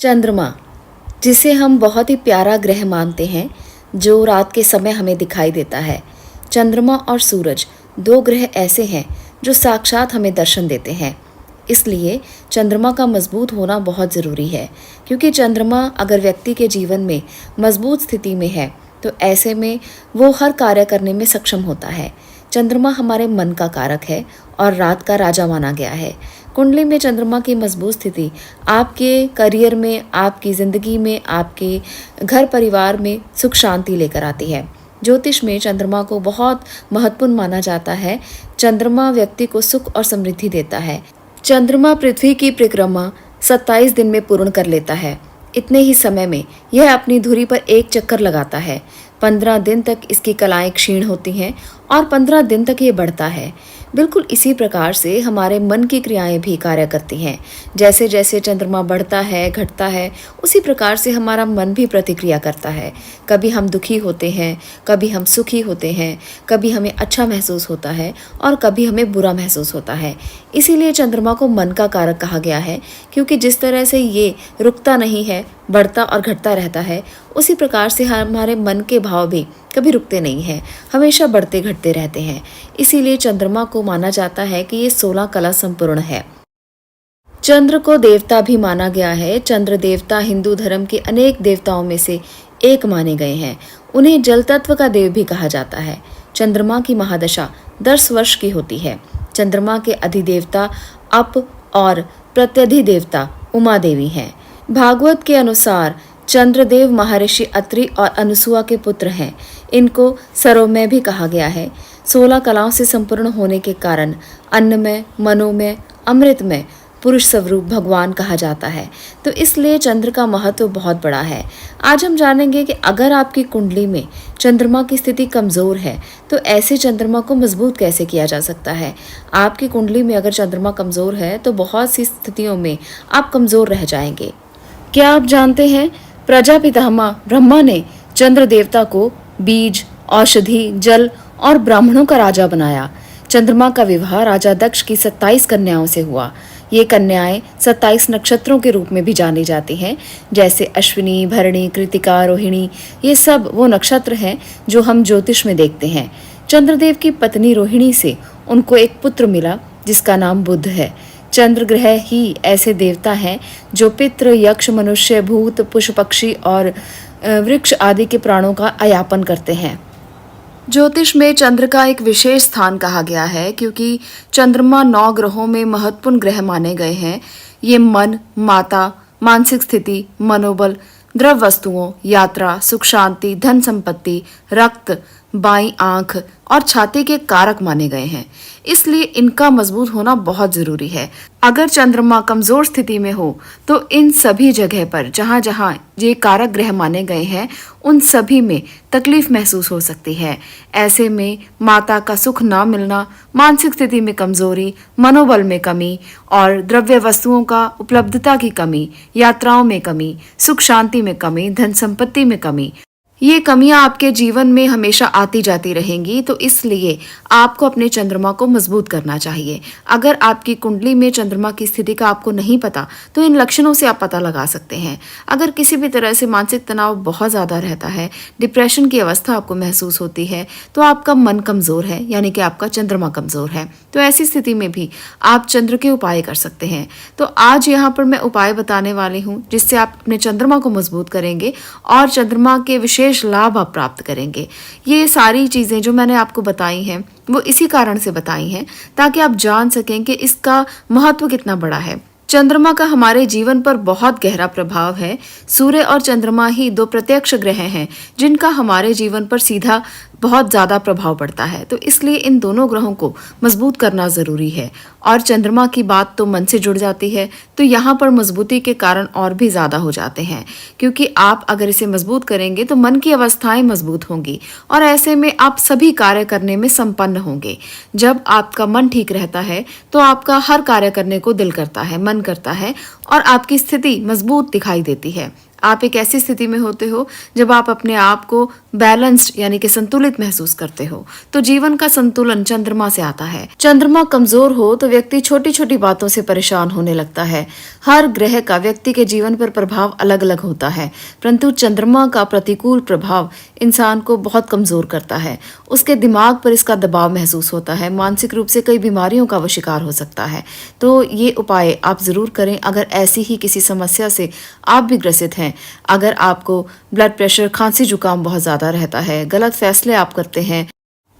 चंद्रमा, जिसे हम बहुत ही प्यारा ग्रह मानते हैं, जो रात के समय हमें दिखाई देता है। चंद्रमा और सूरज दो ग्रह ऐसे हैं जो साक्षात हमें दर्शन देते हैं। इसलिए चंद्रमा का मजबूत होना बहुत ज़रूरी है, क्योंकि चंद्रमा अगर व्यक्ति के जीवन में मजबूत स्थिति में है तो ऐसे में वो हर कार्य करने में सक्षम होता है। चंद्रमा हमारे मन का कारक है और रात का राजा माना गया है। कुंडली में चंद्रमा की मजबूत स्थिति आपके करियर में, आपकी ज़िंदगी में, आपके घर परिवार में सुख शांति लेकर आती है। ज्योतिष में चंद्रमा को बहुत महत्वपूर्ण माना जाता है। चंद्रमा व्यक्ति को सुख और समृद्धि देता है। चंद्रमा पृथ्वी की परिक्रमा 27 दिन में पूर्ण कर लेता है। इतने ही समय में यह अपनी धुरी पर एक चक्कर लगाता है। 15 दिन तक इसकी कलाएं क्षीण होती हैं और 15 दिन तक ये बढ़ता है। बिल्कुल इसी प्रकार से हमारे मन की क्रियाएं भी कार्य करती हैं। जैसे जैसे चंद्रमा बढ़ता है, घटता है, उसी प्रकार से हमारा मन भी प्रतिक्रिया करता है। कभी हम दुखी होते हैं, कभी हम सुखी होते हैं, कभी हमें अच्छा महसूस होता है और कभी हमें बुरा महसूस होता है। इसीलिए चंद्रमा को मन का कारक कहा गया है, क्योंकि जिस तरह से ये रुकता नहीं है, बढ़ता और घटता रहता है, उसी प्रकार से हमारे मन के भाव भी कभी रुकते नहीं हैं, हमेशा बढ़ते घटते रहते हैं। इसीलिए चंद्रमा को माना जाता है कि ये 16 कला संपूर्ण है। चंद्र को देवता भी माना गया है। चंद्र देवता हिंदू धर्म के अनेक देवताओं में से एक माने गए हैं। उन्हें जल तत्व का देव भी कहा जाता है। चंद्रमा की महादशा 10 वर्ष की होती है। चंद्रमा के अधिदेवता अप और प्रत्यधिदेवता उमा देवी हैं। भागवत के अनुसार चंद्रदेव महर्षि अत्रि और अनुसुआ के पुत्र हैं। इनको सरोमय भी कहा गया है। 16 कलाओं से संपूर्ण होने के कारण अन्नमय, मनोमय, अमृतमय पुरुष स्वरूप भगवान कहा जाता है। तो इसलिए चंद्र का महत्व बहुत बड़ा है। आज हम जानेंगे कि अगर आपकी कुंडली में चंद्रमा की स्थिति कमज़ोर है तो ऐसे चंद्रमा को मजबूत कैसे किया जा सकता है। आपकी कुंडली में अगर चंद्रमा कमज़ोर है तो बहुत सी स्थितियों में आप कमज़ोर रह जाएंगे। क्या आप जानते हैं, प्रजापितामह ब्रह्मा ने चंद्र देवता को बीज, औषधि, जल और ब्राह्मणों का राजा बनाया। चंद्रमा का विवाह राजा दक्ष की 27 कन्याओं से हुआ। ये कन्याएं 27 नक्षत्रों के रूप में भी जानी जाती हैं, जैसे अश्विनी, भरणी, कृतिका, रोहिणी। ये सब वो नक्षत्र हैं जो हम ज्योतिष में देखते हैं। चंद्रदेव की पत्नी रोहिणी से उनको एक पुत्र मिला जिसका नाम बुध है। चंद्र ग्रह ही ऐसे देवता हैं जो पितृ, यक्ष, मनुष्य, भूत, पुष्प, पक्षी और वृक्ष आदि के प्राणों का अयापन करते हैं। ज्योतिष में चंद्र का एक विशेष स्थान कहा गया है, क्योंकि चंद्रमा 9 ग्रहों में महत्वपूर्ण ग्रह माने गए हैं। ये मन, माता, मानसिक स्थिति, मनोबल, द्रव वस्तुओं, यात्रा, सुख शांति, धन संपत्ति, रक्त, बाईं आंख और छाती के कारक माने गए हैं। इसलिए इनका मजबूत होना बहुत जरूरी है। अगर चंद्रमा कमजोर स्थिति में हो तो इन सभी जगह पर जहां जहां ये कारक ग्रह माने गए हैं उन सभी में तकलीफ महसूस हो सकती है। ऐसे में माता का सुख ना मिलना, मानसिक स्थिति में कमजोरी, मनोबल में कमी और द्रव्य वस्तुओं का उपलब्धता की कमी, यात्राओं में कमी, सुख शांति में कमी, धन संपत्ति में कमी, ये कमियां आपके जीवन में हमेशा आती जाती रहेंगी। तो इसलिए आपको अपने चंद्रमा को मजबूत करना चाहिए। अगर आपकी कुंडली में चंद्रमा की स्थिति का आपको नहीं पता तो इन लक्षणों से आप पता लगा सकते हैं। अगर किसी भी तरह से मानसिक तनाव बहुत ज़्यादा रहता है, डिप्रेशन की अवस्था आपको महसूस होती है, तो आपका मन कमज़ोर है, यानी कि आपका चंद्रमा कमज़ोर है। तो ऐसी स्थिति में भी आप चंद्र के उपाय कर सकते हैं। तो आज यहाँ पर मैं उपाय बताने वाली हूँ जिससे आप अपने चंद्रमा को मजबूत करेंगे और चंद्रमा के विशेष लाभ आप प्राप्त करेंगे। ये सारी चीजें जो मैंने आपको बताई हैं वो इसी कारण से बताई हैं ताकि आप जान सकें कि इसका महत्व कितना बड़ा है। चंद्रमा का हमारे जीवन पर बहुत गहरा प्रभाव है। सूर्य और चंद्रमा ही 2 प्रत्यक्ष ग्रह हैं जिनका हमारे जीवन पर सीधा बहुत ज़्यादा प्रभाव पड़ता है। तो इसलिए इन दोनों ग्रहों को मजबूत करना ज़रूरी है। और चंद्रमा की बात तो मन से जुड़ जाती है, तो यहाँ पर मजबूती के कारण और भी ज़्यादा हो जाते हैं, क्योंकि आप अगर इसे मजबूत करेंगे तो मन की अवस्थाएं मजबूत होंगी और ऐसे में आप सभी कार्य करने में संपन्न होंगे। जब आपका मन ठीक रहता है तो आपका हर कार्य करने को दिल करता है, मन करता है और आपकी स्थिति मजबूत दिखाई देती है। आप एक ऐसी स्थिति में होते हो जब आप अपने आप को बैलेंस्ड यानी कि संतुलित महसूस करते हो। तो जीवन का संतुलन चंद्रमा से आता है। चंद्रमा कमजोर हो तो व्यक्ति छोटी छोटी बातों से परेशान होने लगता है। हर ग्रह का व्यक्ति के जीवन पर प्रभाव अलग अलग होता है, परंतु चंद्रमा का प्रतिकूल प्रभाव इंसान को बहुत कमजोर करता है। उसके दिमाग पर इसका दबाव महसूस होता है, मानसिक रूप से कई बीमारियों का वो शिकार हो सकता है। तो ये उपाय आप जरूर करें अगर ऐसी ही किसी समस्या से आप भी ग्रसित हैं। अगर आपको ब्लड प्रेशर, खांसी, जुकाम बहुत ज्यादा रहता है, गलत फैसले आप करते हैं,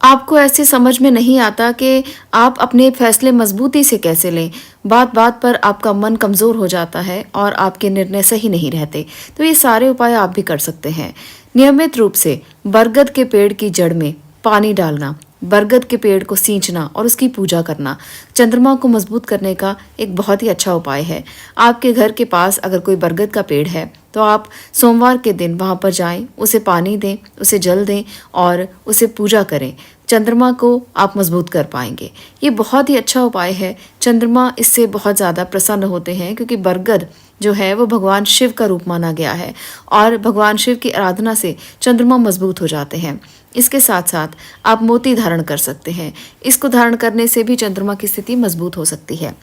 आपको ऐसे समझ में नहीं आता कि आप अपने फैसले मजबूती से कैसे लें, बात बात पर आपका मन कमजोर हो जाता है और आपके निर्णय सही नहीं रहते, तो ये सारे उपाय आप भी कर सकते हैं। नियमित रूप से बरगद के पेड़ की जड़ में पानी डालना, बरगद के पेड़ को सींचना और उसकी पूजा करना चंद्रमा को मजबूत करने का एक बहुत ही अच्छा उपाय है। आपके घर के पास अगर कोई बरगद का पेड़ है तो आप सोमवार के दिन वहां पर जाएं, उसे पानी दें, उसे जल दें और उसे पूजा करें। चंद्रमा को आप मजबूत कर पाएंगे। ये बहुत ही अच्छा उपाय है। चंद्रमा इससे बहुत ज़्यादा प्रसन्न होते हैं क्योंकि बरगद जो है वो भगवान शिव का रूप माना गया है और भगवान शिव की आराधना से चंद्रमा मजबूत हो जाते हैं। इसके साथ साथ आप मोती धारण कर सकते हैं। इसको धारण करने से भी चंद्रमा की स्थिति मजबूत हो सकती है।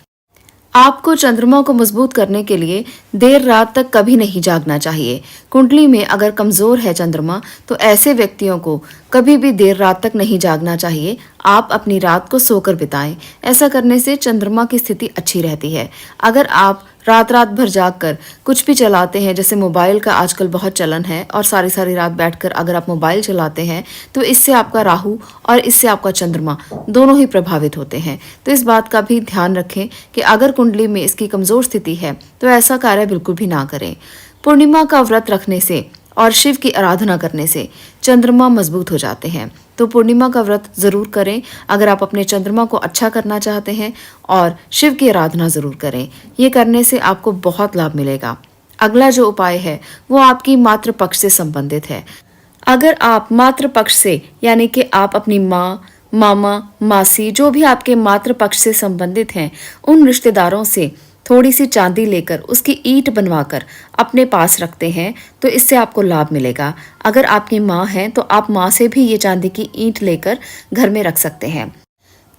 आपको चंद्रमा को मजबूत करने के लिए देर रात तक कभी नहीं जागना चाहिए। कुंडली में अगर कमजोर है चंद्रमा तो ऐसे व्यक्तियों को कभी भी देर रात तक नहीं जागना चाहिए। आप अपनी रात को सोकर बिताएं। ऐसा करने से चंद्रमा की स्थिति अच्छी रहती है। अगर आप रात रात भर जागकर कुछ भी चलाते हैं, जैसे मोबाइल का आजकल बहुत चलन है और सारी सारी रात बैठकर अगर आप मोबाइल चलाते हैं तो इससे आपका राहु और इससे आपका चंद्रमा दोनों ही प्रभावित होते हैं। तो इस बात का भी ध्यान रखें कि अगर कुंडली में इसकी कमजोर स्थिति है तो ऐसा कार्य बिल्कुल भी ना करें। पूर्णिमा का व्रत रखने से और शिव की आराधना करने से चंद्रमा मजबूत हो जाते हैं। तो पूर्णिमा का व्रत जरूर करें अगर आप अपने चंद्रमा को अच्छा करना चाहते हैं और शिव की आराधना जरूर करें। ये करने से आपको बहुत लाभ मिलेगा। अगला जो उपाय है वो आपकी मातृ पक्ष से संबंधित है। अगर आप मातृ पक्ष से यानी कि आप अपनी माँ, मामा, मासी, जो भी आपके मातृ पक्ष से संबंधित हैं, उन रिश्तेदारों से थोड़ी सी चांदी लेकर उसकी ईंट बनवाकर अपने पास रखते हैं तो इससे आपको लाभ मिलेगा। अगर आपकी माँ है तो आप माँ से भी ये चांदी की ईंट लेकर घर में रख सकते हैं।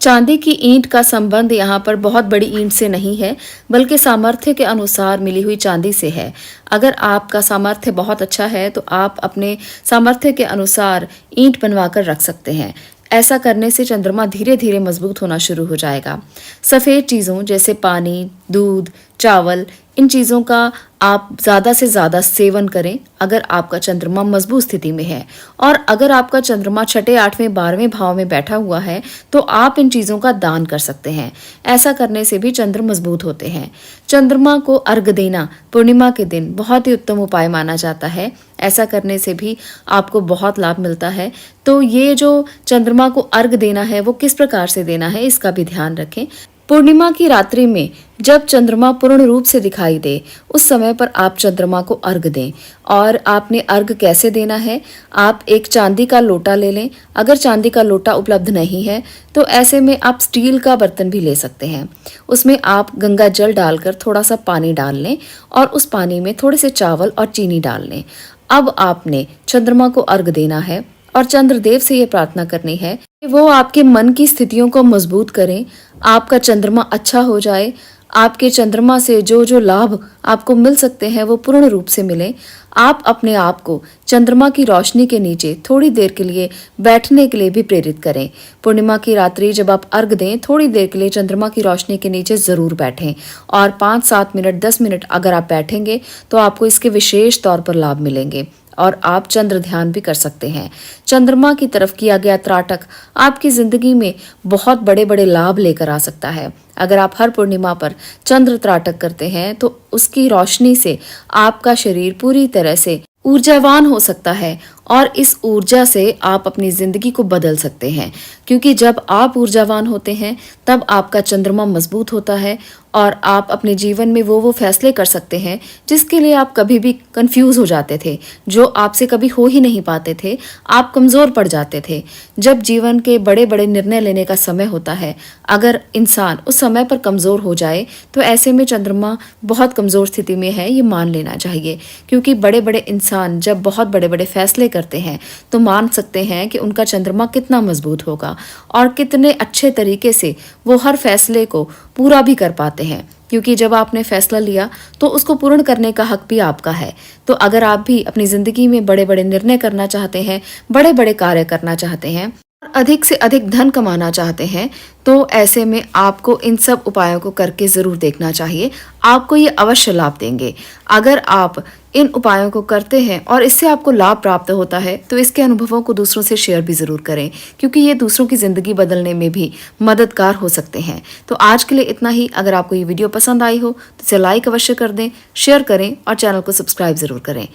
चांदी की ईंट का संबंध यहाँ पर बहुत बड़ी ईंट से नहीं है, बल्कि सामर्थ्य के अनुसार मिली हुई चांदी से है। अगर आपका सामर्थ्य बहुत अच्छा है तो आप अपने सामर्थ्य के अनुसार ईंट बनवाकर रख सकते हैं। ऐसा करने से चंद्रमा धीरे धीरे मजबूत होना शुरू हो जाएगा। सफ़ेद चीज़ों जैसे पानी, दूध, चावल, इन चीज़ों का आप ज़्यादा से ज़्यादा सेवन करें अगर आपका चंद्रमा मजबूत स्थिति में है। और अगर आपका चंद्रमा छठे, 8वें, 12वें भाव में बैठा हुआ है तो आप इन चीज़ों का दान कर सकते हैं। ऐसा करने से भी चंद्र मजबूत होते हैं। चंद्रमा को अर्घ देना पूर्णिमा के दिन बहुत ही उत्तम उपाय माना जाता है। ऐसा करने से भी आपको बहुत लाभ मिलता है। तो ये जो चंद्रमा को अर्घ देना है वो किस प्रकार से देना है इसका भी ध्यान रखें। पूर्णिमा की रात्रि में जब चंद्रमा पूर्ण रूप से दिखाई दे उस समय पर आप चंद्रमा को अर्घ दें। और आपने अर्घ कैसे देना है, आप एक चांदी का लोटा ले लें। अगर चांदी का लोटा उपलब्ध नहीं है तो ऐसे में आप स्टील का बर्तन भी ले सकते हैं। उसमें आप गंगा जल डालकर थोड़ा सा पानी डाल लें और उस पानी में थोड़े से चावल और चीनी डाल लें। अब आपने चंद्रमा को अर्घ देना है और चंद्रदेव से ये प्रार्थना करनी है कि वो आपके मन की स्थितियों को मजबूत करें, आपका चंद्रमा अच्छा हो जाए, आपके चंद्रमा से जो जो लाभ आपको मिल सकते हैं वो पूर्ण रूप से मिले। आप अपने आप को चंद्रमा की रोशनी के नीचे थोड़ी देर के लिए बैठने के लिए भी प्रेरित करें। पूर्णिमा की रात्रि जब आप अर्घ दें थोड़ी देर के लिए चंद्रमा की रोशनी के नीचे ज़रूर बैठें और 5-7 मिनट, 10 मिनट अगर आप बैठेंगे तो आपको इसके विशेष तौर पर लाभ मिलेंगे और आप चंद्र ध्यान भी कर सकते हैं। चंद्रमा की तरफ किया गया त्राटक आपकी जिंदगी में बहुत बड़े बड़े लाभ लेकर आ सकता है। अगर आप हर पूर्णिमा पर चंद्र त्राटक करते हैं तो उसकी रोशनी से आपका शरीर पूरी तरह से ऊर्जावान हो सकता है और इस ऊर्जा से आप अपनी जिंदगी को बदल सकते हैं। क्योंकि जब आप ऊर्जावान होते हैं तब आपका चंद्रमा मजबूत होता है और आप अपने जीवन में वो फैसले कर सकते हैं जिसके लिए आप कभी भी कंफ्यूज हो जाते थे, जो आपसे कभी हो ही नहीं पाते थे, आप कमज़ोर पड़ जाते थे। जब जीवन के बड़े बड़े निर्णय लेने का समय होता है, अगर इंसान उस समय पर कमज़ोर हो जाए तो ऐसे में चंद्रमा बहुत कमज़ोर स्थिति में है, ये मान लेना चाहिए। क्योंकि बड़े बड़े इंसान जब बहुत बड़े बड़े फैसले करते हैं तो मान सकते हैं कि उनका चंद्रमा कितना मजबूत होगा और कितने अच्छे तरीके से वो हर फैसले को पूरा भी कर पाते हैं, क्योंकि जब आपने फैसला लिया तो उसको पूर्ण करने का हक भी आपका है। तो अगर आप भी अपनी जिंदगी में बड़े बड़े निर्णय करना चाहते हैं, बड़े बड़े कार्य करना चाहते हैं, अधिक से अधिक धन कमाना चाहते हैं, तो ऐसे में आपको इन सब उपायों को करके जरूर देखना चाहिए। आपको ये अवश्य लाभ देंगे। अगर आप इन उपायों को करते हैं और इससे आपको लाभ प्राप्त होता है तो इसके अनुभवों को दूसरों से शेयर भी जरूर करें, क्योंकि ये दूसरों की जिंदगी बदलने में भी मददगार हो सकते हैं। तो आज के लिए इतना ही। अगर आपको ये वीडियो पसंद आई हो तो इसे लाइक अवश्य कर दें, शेयर करें और चैनल को सब्सक्राइब जरूर करें।